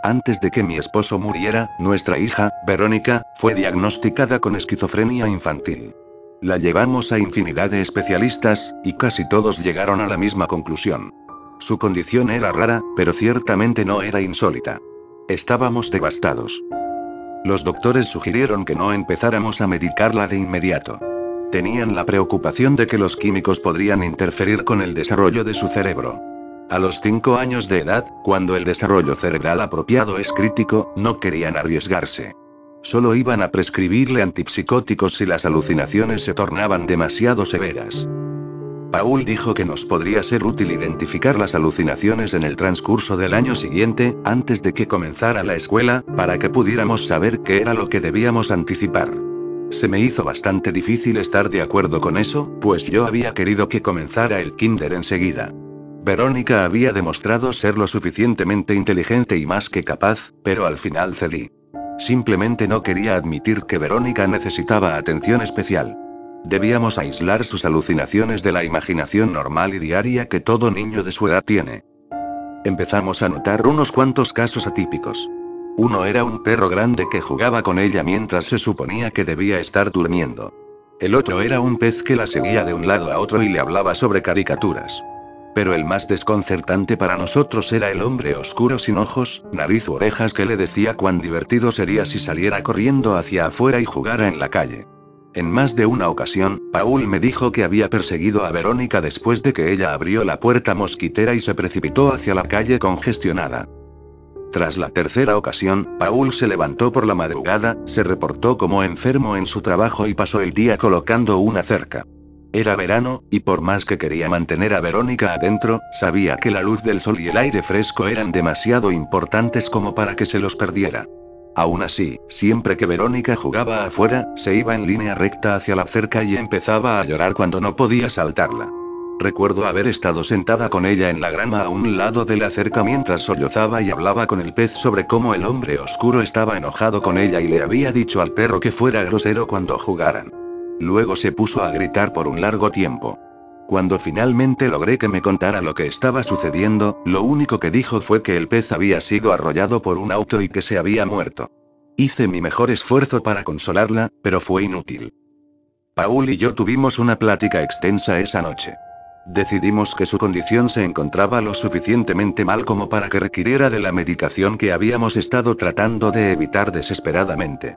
Antes de que mi esposo muriera, nuestra hija, Verónica, fue diagnosticada con esquizofrenia infantil. La llevamos a infinidad de especialistas, y casi todos llegaron a la misma conclusión. Su condición era rara, pero ciertamente no era insólita. Estábamos devastados. Los doctores sugirieron que no empezáramos a medicarla de inmediato. Tenían la preocupación de que los químicos podrían interferir con el desarrollo de su cerebro. A los 5 años de edad, cuando el desarrollo cerebral apropiado es crítico, no querían arriesgarse. Solo iban a prescribirle antipsicóticos si las alucinaciones se tornaban demasiado severas. Paul dijo que nos podría ser útil identificar las alucinaciones en el transcurso del año siguiente, antes de que comenzara la escuela, para que pudiéramos saber qué era lo que debíamos anticipar. Se me hizo bastante difícil estar de acuerdo con eso, pues yo había querido que comenzara el kinder enseguida. Verónica había demostrado ser lo suficientemente inteligente y más que capaz, pero al final cedí. Simplemente no quería admitir que Verónica necesitaba atención especial. Debíamos aislar sus alucinaciones de la imaginación normal y diaria que todo niño de su edad tiene. Empezamos a notar unos cuantos casos atípicos. Uno era un perro grande que jugaba con ella mientras se suponía que debía estar durmiendo. El otro era un pez que la seguía de un lado a otro y le hablaba sobre caricaturas. Pero el más desconcertante para nosotros era el hombre oscuro sin ojos, nariz u orejas que le decía cuán divertido sería si saliera corriendo hacia afuera y jugara en la calle. En más de una ocasión, Paul me dijo que había perseguido a Verónica después de que ella abrió la puerta mosquitera y se precipitó hacia la calle congestionada. Tras la tercera ocasión, Paul se levantó por la madrugada, se reportó como enfermo en su trabajo y pasó el día colocando una cerca. Era verano, y por más que quería mantener a Verónica adentro, sabía que la luz del sol y el aire fresco eran demasiado importantes como para que se los perdiera. Aún así, siempre que Verónica jugaba afuera, se iba en línea recta hacia la cerca y empezaba a llorar cuando no podía saltarla. Recuerdo haber estado sentada con ella en la grama a un lado de la cerca mientras sollozaba y hablaba con el pez sobre cómo el hombre oscuro estaba enojado con ella y le había dicho al perro que fuera grosero cuando jugaran. Luego se puso a gritar por un largo tiempo. Cuando finalmente logré que me contara lo que estaba sucediendo, lo único que dijo fue que el pez había sido arrollado por un auto y que se había muerto. Hice mi mejor esfuerzo para consolarla, pero fue inútil. Paul y yo tuvimos una plática extensa esa noche. Decidimos que su condición se encontraba lo suficientemente mal como para que requiriera de la medicación que habíamos estado tratando de evitar desesperadamente.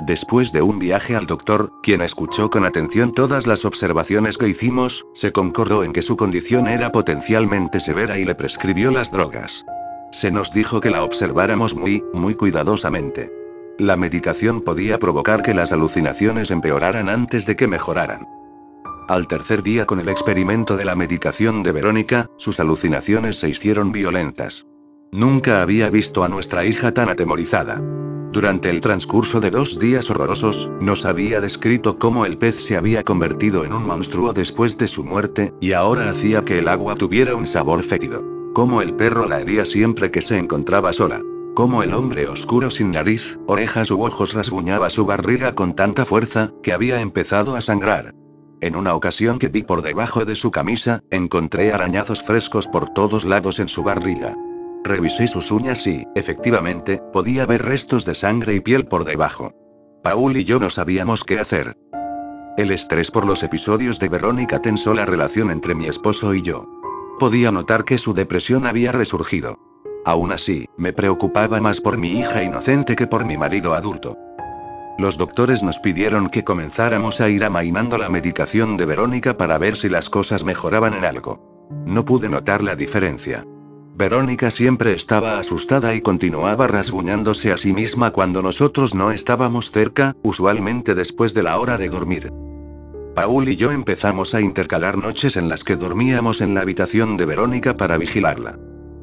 Después de un viaje al doctor, quien escuchó con atención todas las observaciones que hicimos, se concordó en que su condición era potencialmente severa y le prescribió las drogas. Se nos dijo que la observáramos muy cuidadosamente. La medicación podía provocar que las alucinaciones empeoraran antes de que mejoraran. Al tercer día con el experimento de la medicación de Verónica, sus alucinaciones se hicieron violentas. Nunca había visto a nuestra hija tan atemorizada. Durante el transcurso de 2 días horrorosos, nos había descrito cómo el pez se había convertido en un monstruo después de su muerte, y ahora hacía que el agua tuviera un sabor fétido. Cómo el perro la hería siempre que se encontraba sola. Cómo el hombre oscuro sin nariz, orejas u ojos rasguñaba su barriga con tanta fuerza, que había empezado a sangrar. En una ocasión que vi por debajo de su camisa, encontré arañazos frescos por todos lados en su barriga. Revisé sus uñas y, efectivamente, podía ver restos de sangre y piel por debajo. Paul y yo no sabíamos qué hacer. El estrés por los episodios de Verónica tensó la relación entre mi esposo y yo. Podía notar que su depresión había resurgido. Aún así, me preocupaba más por mi hija inocente que por mi marido adulto. Los doctores nos pidieron que comenzáramos a ir amainando la medicación de Verónica para ver si las cosas mejoraban en algo. No pude notar la diferencia. Verónica siempre estaba asustada y continuaba rasguñándose a sí misma cuando nosotros no estábamos cerca, usualmente después de la hora de dormir. Paul y yo empezamos a intercalar noches en las que dormíamos en la habitación de Verónica para vigilarla.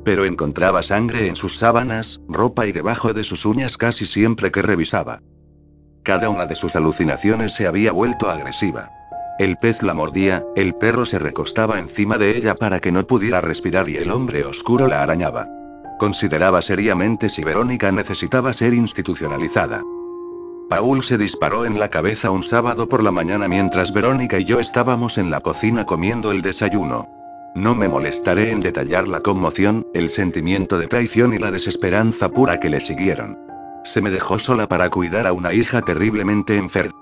Pero encontraba sangre en sus sábanas, ropa y debajo de sus uñas casi siempre que revisaba. Cada una de sus alucinaciones se había vuelto agresiva. El pez la mordía, el perro se recostaba encima de ella para que no pudiera respirar y el hombre oscuro la arañaba. Consideraba seriamente si Verónica necesitaba ser institucionalizada. Paul se disparó en la cabeza un sábado por la mañana mientras Verónica y yo estábamos en la cocina comiendo el desayuno. No me molestaré en detallar la conmoción, el sentimiento de traición y la desesperanza pura que le siguieron. Se me dejó sola para cuidar a una hija terriblemente enferma.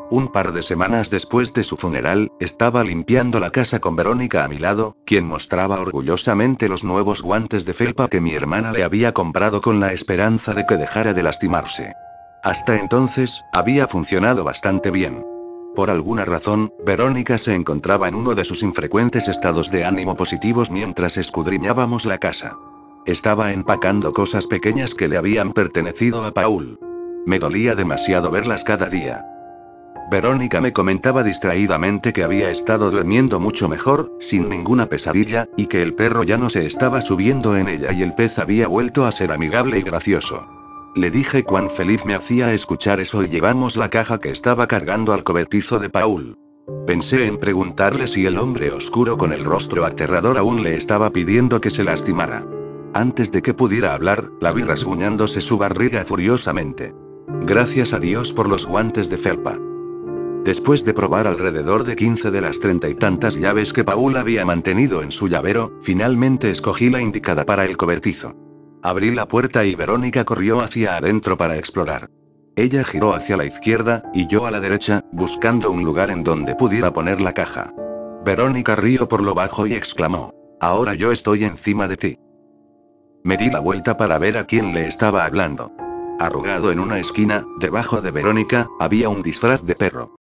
Un par de semanas después de su funeral, estaba limpiando la casa con Verónica a mi lado, quien mostraba orgullosamente los nuevos guantes de felpa que mi hermana le había comprado con la esperanza de que dejara de lastimarse. Hasta entonces, había funcionado bastante bien. Por alguna razón, Verónica se encontraba en uno de sus infrecuentes estados de ánimo positivos mientras escudriñábamos la casa. Estaba empacando cosas pequeñas que le habían pertenecido a Paul. Me dolía demasiado verlas cada día. Verónica me comentaba distraídamente que había estado durmiendo mucho mejor, sin ninguna pesadilla, y que el perro ya no se estaba subiendo en ella y el pez había vuelto a ser amigable y gracioso. Le dije cuán feliz me hacía escuchar eso y llevamos la caja que estaba cargando al cobertizo de Paul. Pensé en preguntarle si el hombre oscuro con el rostro aterrador aún le estaba pidiendo que se lastimara. Antes de que pudiera hablar, la vi rasguñándose su barriga furiosamente. Gracias a Dios por los guantes de felpa. Después de probar alrededor de 15 de las 30 y tantas llaves que Paul había mantenido en su llavero, finalmente escogí la indicada para el cobertizo. Abrí la puerta y Verónica corrió hacia adentro para explorar. Ella giró hacia la izquierda, y yo a la derecha, buscando un lugar en donde pudiera poner la caja. Verónica rió por lo bajo y exclamó: "Ahora yo estoy encima de ti". Me di la vuelta para ver a quién le estaba hablando. Arrugado en una esquina, debajo de Verónica, había un disfraz de perro.